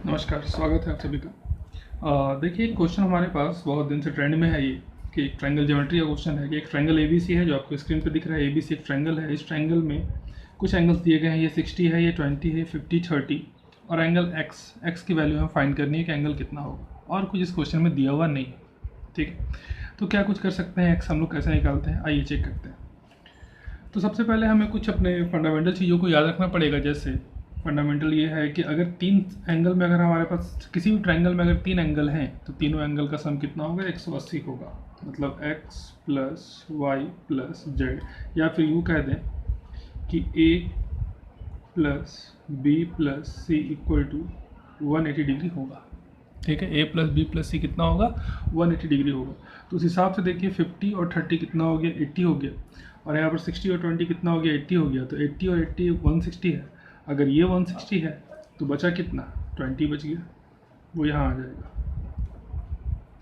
नमस्कार, स्वागत है आप सभी का। देखिए, एक क्वेश्चन हमारे पास बहुत दिन से ट्रेंड में है ये कि एक ट्रायंगल ज्योमेट्री का क्वेश्चन है कि एक ट्रायंगल एबीसी है जो आपको स्क्रीन पे दिख रहा है। एबीसी एक ट्रायंगल है। इस ट्रायंगल में कुछ एंगल्स दिए गए हैं, ये 60 है, ये 20 है, 50, 30 और एंगल एक्स की वैल्यू हमें फाइंड करनी है कि एंगल कितना होगा, और कुछ इस क्वेश्चन में दिया हुआ नहीं है। ठीक है, तो क्या कुछ कर सकते हैं, एक्स हम लोग कैसे निकालते हैं, आइए चेक करते हैं। तो सबसे पहले हमें कुछ अपने फंडामेंटल चीज़ों को याद रखना पड़ेगा। जैसे फंडामेंटल ये है कि अगर तीन एंगल में, अगर हमारे पास किसी भी ट्रायंगल में अगर तीन एंगल हैं तो तीनों एंगल का सम कितना होगा, 180 होगा। मतलब x plus Y plus Z, या फिर यूँ कह दें कि a plus B plus C equal to 180 degree होगा। ठीक है, a plus B plus C कितना होगा, 180 डिग्री होगा। तो उस हिसाब से देखिए 50 और 30 कितना हो गया, 80 हो गया। और यहाँ पर 60 और 20 कितना हो गया, 80 हो गया। तो 80 और 80 160 है। अगर ये 160 है तो बचा कितना, 20 बच गया, वो यहाँ आ जाएगा।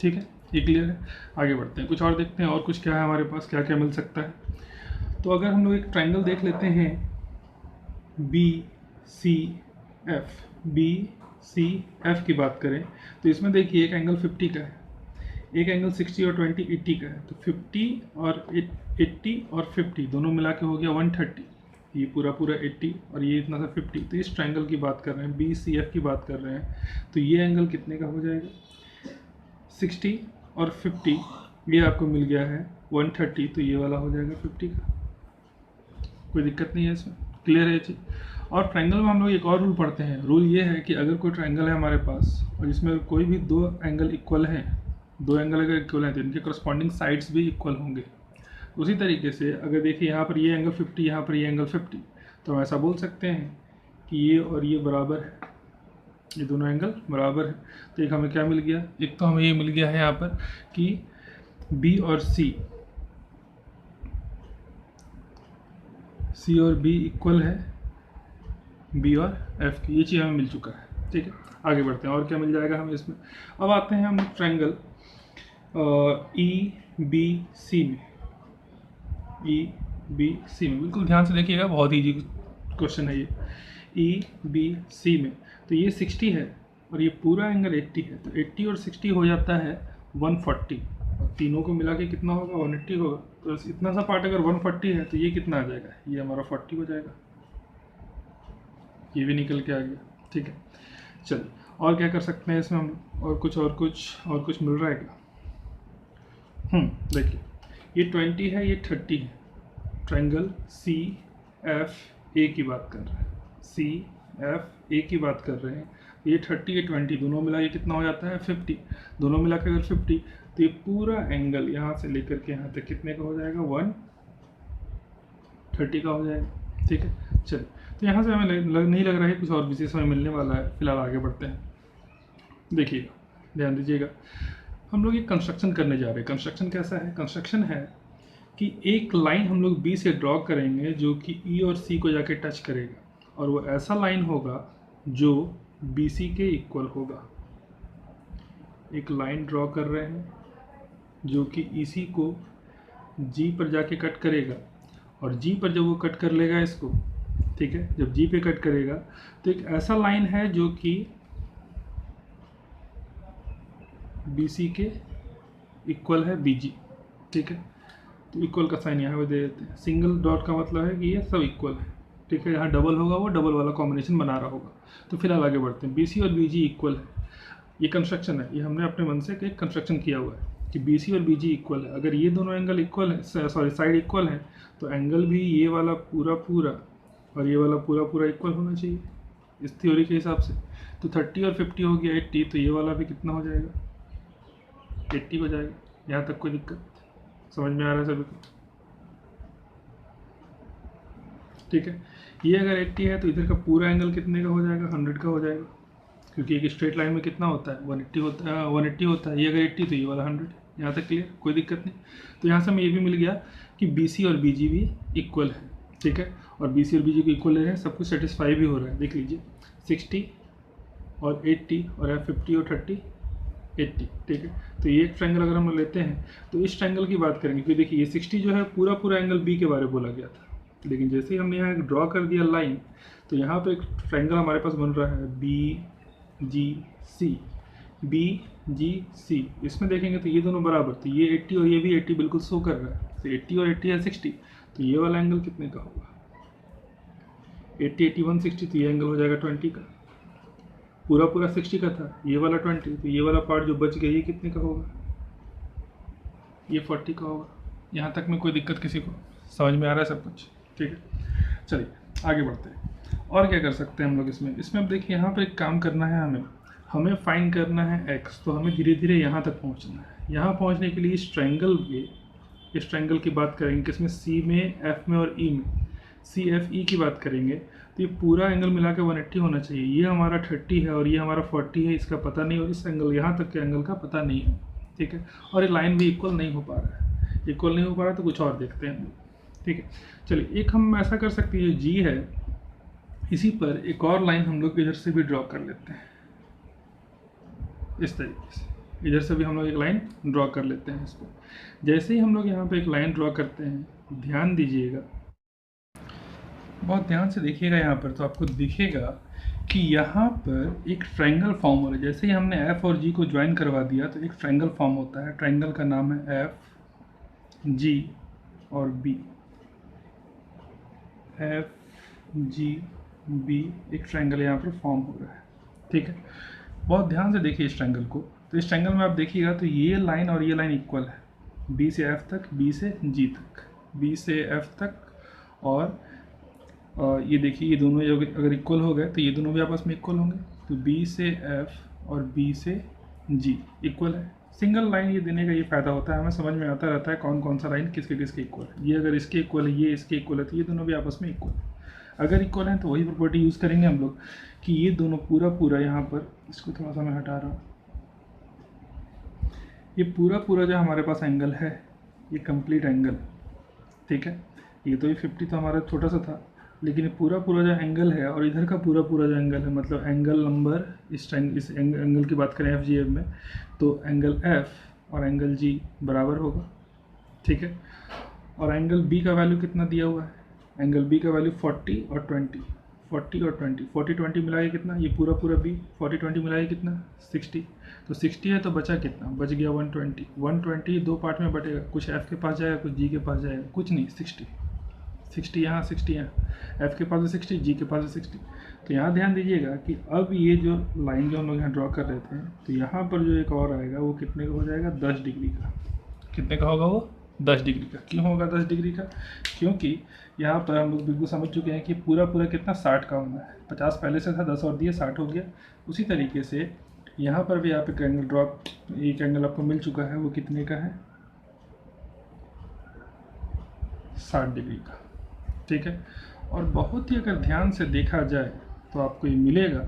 ठीक है, ये क्लियर है। आगे बढ़ते हैं, कुछ और देखते हैं और कुछ क्या है हमारे पास, क्या क्या मिल सकता है। तो अगर हम लोग एक ट्रायंगल देख लेते हैं B C F, B C F की बात करें तो इसमें देखिए एक एंगल 50 का है, एक एंगल 60 और 20 80 का है। तो 50 और 80 और 50 दोनों मिला के हो गया 130। ये पूरा पूरा 80 और ये इतना सा 50। तो इस ट्रायंगल की बात कर रहे हैं, बी सी एफ की बात कर रहे हैं। तो ये एंगल कितने का हो जाएगा, 60 और 50, ये आपको मिल गया है 130। तो ये वाला हो जाएगा 50 का। कोई दिक्कत नहीं है इसमें, क्लियर है ये चीज़। और ट्रायंगल में हम लोग एक और रूल पढ़ते हैं। रूल ये है कि अगर कोई ट्रायंगल है हमारे पास और जिसमें कोई भी दो एंगल इक्वल हैं, दो एंगल अगर इक्वल हैं तो इनके करस्पॉन्डिंग साइड्स भी इक्वल होंगे। उसी तरीके से अगर देखिए यहाँ पर ये एंगल 50, यहाँ पर ये एंगल 50, तो हम ऐसा बोल सकते हैं कि ये और ये बराबर है, ये दोनों एंगल बराबर है। तो एक हमें क्या मिल गया, एक तो हमें ये मिल गया है यहाँ पर कि बी और सी और बी इक्वल है बी और एफ की, ये चीज़ हमें मिल चुका है। ठीक है, आगे बढ़ते हैं और क्या मिल जाएगा हमें इसमें। अब आते हैं हम ट्रायंगल ई बी सी में, ई बी सी में बिल्कुल ध्यान से देखिएगा, बहुत ईजी क्वेश्चन है ये। ई बी सी में तो ये 60 है और ये पूरा एंगल 80 है। तो 80 और 60 हो जाता है 140, और तीनों को मिला के कितना होगा, 180 होगा। तो इतना सा पार्ट अगर 140 है तो ये कितना आ जाएगा, ये हमारा 40 हो जाएगा। ये भी निकल के आ गया। ठीक है, चलिए और क्या कर सकते हैं इसमें हम, और कुछ मिल रहा है क्या। देखिए ये 20 है, ये 30 है। ट्रायंगल सी एफ ए की बात कर रहे हैं, सी एफ ए की बात कर रहे हैं। ये 30 या 20 दोनों मिला के कितना हो जाता है, 50। दोनों मिला के अगर 50, तो ये पूरा एंगल यहाँ से लेकर के यहाँ तक कितने का हो जाएगा, 130 का हो जाएगा। ठीक है, चलिए तो यहाँ से हमें नहीं लग रहा है कुछ और विशेष हमें मिलने वाला है। फिलहाल आगे बढ़ते हैं। देखिएगा, ध्यान दीजिएगा, हम लोग एक कंस्ट्रक्शन करने जा रहे हैं। कंस्ट्रक्शन कैसा है, कंस्ट्रक्शन है कि एक लाइन हम लोग बी से ड्रॉ करेंगे जो कि ई और सी को जाके टच करेगा, और वो ऐसा लाइन होगा जो बी सी के इक्वल होगा। एक लाइन ड्रॉ कर रहे हैं जो कि ई सी को जी पर जाके कट करेगा, और जी पर जब वो कट कर लेगा इसको, ठीक है, जब जी पे कट करेगा तो एक ऐसा लाइन है जो कि बी सी के इक्वल है बी जी। ठीक है, तो इक्वल का साइन यहाँ पे दे देते हैं। सिंगल डॉट का मतलब है कि ये सब इक्वल है। ठीक है, यहाँ डबल होगा वो डबल वाला कॉम्बिनेशन बना रहा होगा। तो फिलहाल आगे बढ़ते हैं। बी सी और बी जी इक्वल है, ये कंस्ट्रक्शन है, ये हमने अपने मन से एक कंस्ट्रक्शन किया हुआ है कि बी सी और बी जी इक्वल है। अगर ये दोनों एंगल इक्वल है, सॉरी साइड इक्वल है, तो एंगल भी ये वाला पूरा पूरा और ये वाला पूरा पूरा इक्वल होना चाहिए इस थ्योरी के हिसाब से। तो 30 और 50 हो गया 80, तो ये वाला भी कितना हो जाएगा, 80 हो जाएगा। यहाँ तक कोई दिक्कत समझ में आ रहा है सभी को। ठीक है, ये अगर 80 है तो इधर का पूरा एंगल कितने का हो जाएगा, 100 का हो जाएगा, क्योंकि एक स्ट्रेट लाइन में कितना होता है, 180 होता है, 180 होता है। ये अगर 80 तो ये वाला 100। यहाँ तक क्लियर, कोई दिक्कत नहीं। तो यहाँ से हमें ये भी मिल गया कि बी सी और बी जी भी इक्वल है। ठीक है, और बी सी और बी जी को इक्वल ले रहे हैं, सब कुछ सेटिस्फाई भी हो रहा है। देख लीजिए 60 और 80 और 50 और 30 80। ठीक है, तो ये एक ट्रायंगल अगर हम लेते हैं तो इस ट्रायंगल की बात करेंगे, क्योंकि देखिए ये 60 जो है पूरा पूरा एंगल बी के बारे में बोला गया था, लेकिन जैसे ही हमने यहाँ ड्रॉ कर दिया लाइन, तो यहाँ पे एक ट्रायंगल हमारे पास बन रहा है बी जी सी, बी जी सी, इसमें देखेंगे तो ये दोनों बराबर, तो ये 80 और ये भी 80 बिल्कुल शो कर रहा है, तो 80 और 80 है 60, तो ये वाला एंगल कितने का होगा? 80 80 160, तो ये एंगल हो जाएगा 20 का। पूरा पूरा 60 का था, ये वाला 20, तो ये वाला पार्ट जो बच गया ये कितने का होगा? ये 40 का होगा। यहाँ तक में कोई दिक्कत किसी को? समझ में आ रहा है सब कुछ? ठीक है, चलिए आगे बढ़ते हैं। और क्या कर सकते हैं हम लोग इसमें? इसमें अब देखिए यहाँ पर एक काम करना है, हमें फाइंड करना है x, तो हमें धीरे धीरे यहाँ तक पहुँचना है। यहाँ पहुँचने के लिए इस ट्रायंगल की बात करेंगे, किसमें? C में, F में और E में। CFE की बात करेंगे तो ये पूरा एंगल मिला के 180 होना चाहिए। ये हमारा 30 है और ये हमारा 40 है, इसका पता नहीं, और इस एंगल यहाँ तक के एंगल का पता नहीं है। ठीक है, और ये लाइन भी इक्वल नहीं हो पा रहा है। इक्वल नहीं हो पा रहा तो कुछ और देखते हैं हम लोग। ठीक है, चलिए एक हम ऐसा कर सकते हैं, G है, इसी पर एक और लाइन हम लोग इधर से भी ड्रॉ कर लेते हैं, इस तरीके से। इधर से भी हम लोग एक लाइन ड्रॉ कर लेते हैं इस पर। जैसे ही हम लोग यहाँ पे एक लाइन ड्रॉ करते हैं, ध्यान दीजिएगा, बहुत ध्यान से देखिएगा यहाँ पर, तो आपको दिखेगा कि यहाँ पर एक ट्रायंगल फॉर्म हो रहा है। जैसे ही हमने F और G को ज्वाइन करवा दिया तो एक ट्रायंगल फॉर्म होता है। ट्रायंगल का नाम है F G और B। F G B एक ट्रायंगल यहाँ पर फॉर्म हो रहा है। ठीक है, बहुत ध्यान से देखिए इस ट्रायंगल को। तो इस ट्रायंगल में आप देखिएगा तो ये लाइन और ये लाइन इक्वल है, B से F तक, B से G तक, B से F तक, और ये देखिए ये दोनों अगर इक्वल हो गए तो ये दोनों भी आपस में इक्वल होंगे। तो B से F और B से G इक्वल है। सिंगल लाइन ये देने का ये फ़ायदा होता है, हमें समझ में आता रहता है कौन कौन सा लाइन किसके किसके इक्वल है। ये अगर इसके इक्वल है, ये इसके इक्वल है, तो ये दोनों भी आपस में इक्वल है। अगर इक्वल हैं तो वही प्रॉपर्टी यूज़ करेंगे हम लोग कि ये दोनों पूरा पूरा यहाँ पर, इसको थोड़ा सा मैं हटा रहा हूँ, ये पूरा पूरा जो हमारे पास एंगल है, ये कंप्लीट एंगल, ठीक है, ये तो ये 50 तो हमारा छोटा सा था, लेकिन ये पूरा पूरा जो एंगल है और इधर का पूरा पूरा जो एंगल है, मतलब एंगल नंबर, इस एंगल की बात करें FGF में, तो एंगल F और एंगल G बराबर होगा। ठीक है, और एंगल B का वैल्यू कितना दिया हुआ है? एंगल B का वैल्यू 40 और 20, 40 और 20, 40 20 मिला के कितना? ये पूरा पूरा B 40 20 मिला के कितना? 60। तो 60 है तो बचा कितना? बच गया 120। 120 दो पार्ट में बटेगा, कुछ F के पास जाएगा, कुछ G के पास जाएगा, कुछ नहीं, 60 60 यहाँ, 60 यहाँ, F के पास है 60, G के पास है 60। तो यहाँ ध्यान दीजिएगा कि अब ये जो लाइन जो हम लोग यहाँ ड्रॉ कर रहे थे, तो यहाँ पर जो एक और आएगा वो कितने का हो जाएगा? 10 डिग्री का। कितने का होगा वो? 10 डिग्री का। क्यों होगा 10 डिग्री का? क्योंकि यहाँ पर हम लोग बिल्कुल समझ चुके हैं कि पूरा पूरा कितना 60 का होना है। 50 पहले से था, 10 और दिए, 60 हो गया। उसी तरीके से यहाँ पर भी आप एक एंगल ड्रॉप, एक एंगल आपको मिल चुका है, वो कितने का है? 60 डिग्री का। ठीक है, और बहुत ही अगर ध्यान से देखा जाए तो आपको ये मिलेगा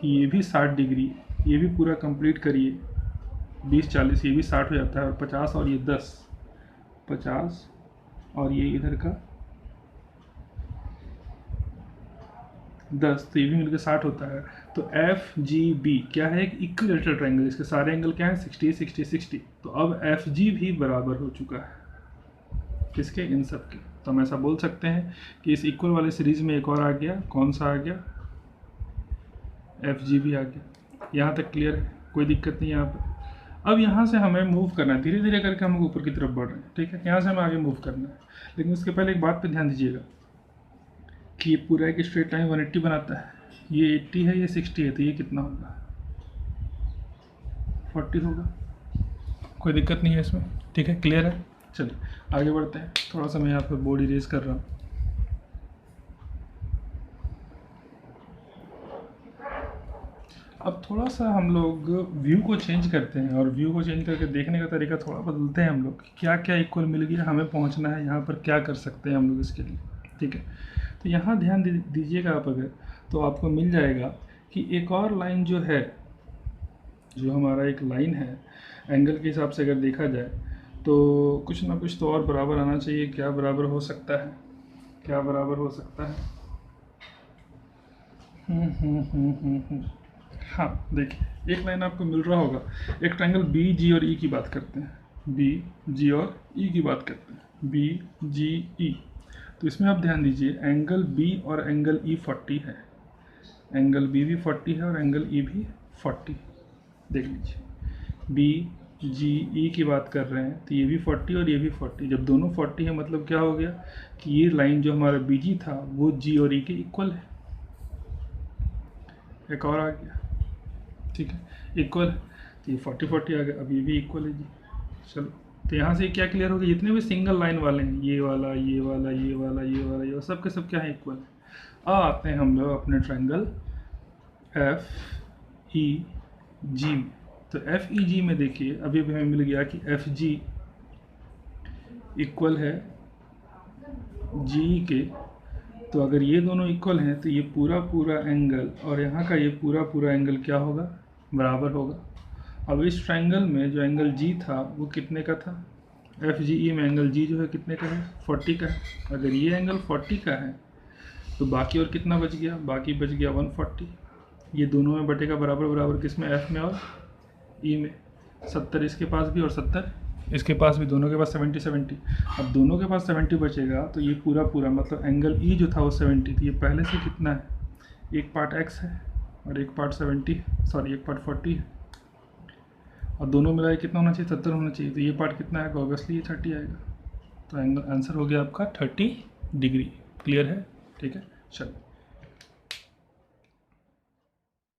कि ये भी 60 डिग्री, ये भी पूरा कंप्लीट करिए, 20 40 ये भी 60 हो जाता है, और 50 और ये 10, 50 और ये इधर का 10, तो ये भी मिलकर 60 होता है। तो FGB क्या है? एक इक्विलेटरल ट्रायंगल, इसके सारे एंगल क्या हैं? 60 60 60। तो अब FG भी बराबर हो चुका है किसके? इन सब के। तो हम ऐसा बोल सकते हैं कि इस इक्वल वाले सीरीज में एक और आ गया, कौन सा आ गया? FG भी आ गया। यहाँ तक क्लियर है? कोई दिक्कत नहीं है यहाँ पर। अब यहाँ से हमें मूव करना है, धीरे धीरे करके हम ऊपर की तरफ बढ़ रहे हैं। ठीक है, यहाँ से हमें आगे मूव करना है, लेकिन उसके पहले एक बात पे ध्यान दीजिएगा कि ये पूरा एक स्ट्रेट लाइन 180 बनाता है। ये 80 है, ये 60 है, तो ये कितना होगा? 40 होगा। कोई दिक्कत नहीं है इसमें? ठीक है, क्लियर है? चलिए आगे बढ़ते हैं। थोड़ा सा मैं यहाँ पर बोर्ड इरेज कर रहा हूँ। अब थोड़ा सा हम लोग व्यू को चेंज करते हैं, और व्यू को चेंज करके देखने का तरीका थोड़ा बदलते हैं हम लोग। क्या क्या इक्वल मिल गया, हमें पहुँचना है यहाँ पर, क्या कर सकते हैं हम लोग इसके लिए। ठीक है, तो यहाँ ध्यान दीजिएगा आप अगर, तो आपको मिल जाएगा कि एक और लाइन जो है, जो हमारा एक लाइन है, एंगल के हिसाब से अगर देखा जाए तो कुछ ना कुछ तो और बराबर आना चाहिए। क्या बराबर हो सकता है? क्या बराबर हो सकता है? हाँ, देखिए एक लाइन आपको मिल रहा होगा, एक ट्रायंगल बी जी और ई की बात करते हैं, बी जी और ई की बात करते हैं, बी जी ई। तो इसमें आप ध्यान दीजिए, एंगल बी और एंगल ई 40 है, एंगल बी भी 40 है और एंगल ई भी 40, देख लीजिए। बी जी ई की बात कर रहे हैं तो ये भी 40 और ये भी 40। जब दोनों 40 है मतलब क्या हो गया कि ये लाइन जो हमारा बी जी था वो जी और ई के इक्वल है। एक और आ गया, ठीक है, इक्वल है, तो ये 40 आ गया। अब ये भी इक्वल है जी। चलो, तो यहाँ से क्या क्लियर हो गया, जितने भी सिंगल लाइन वाले हैं, ये वाला ये वाला ये वाला ये वाला ये सब के सब क्या है, इक्वल है। अब आते हैं हम लोग अपने ट्रायंगल एफ ई जी में। तो एफ ई जी में देखिए अभी हमें मिल गया कि एफ जी इक्वल है जी के। तो अगर ये दोनों इक्वल हैं तो ये पूरा पूरा एंगल और यहाँ का ये पूरा पूरा एंगल क्या होगा, बराबर होगा। अब इस ट्रायंगल में जो एंगल जी था वो कितने का था, एफ जी ई में एंगल जी जो है कितने का है, 40 का है। अगर ये एंगल 40 का है तो बाकी और कितना बच गया, बाकी बच गया 140। ये दोनों में बटेगा बराबर बराबर, किस में, एफ में और ई में। 70 इसके पास भी और 70 इसके पास भी, दोनों के पास 70। अब दोनों के पास 70 बचेगा तो ये पूरा पूरा मतलब एंगल ई जो था वो 70, तो ये पहले से कितना है, एक पार्ट एक्स है और एक पार्ट 70, सॉरी एक पार्ट 40 है, और दोनों मिला कितना होना चाहिए, 70 होना चाहिए। तो ये पार्ट कितना है, ऑब्वियसली ये 30 आएगा। तो एंगल आंसर हो गया आपका 30 डिग्री। क्लियर है, ठीक है, चलो।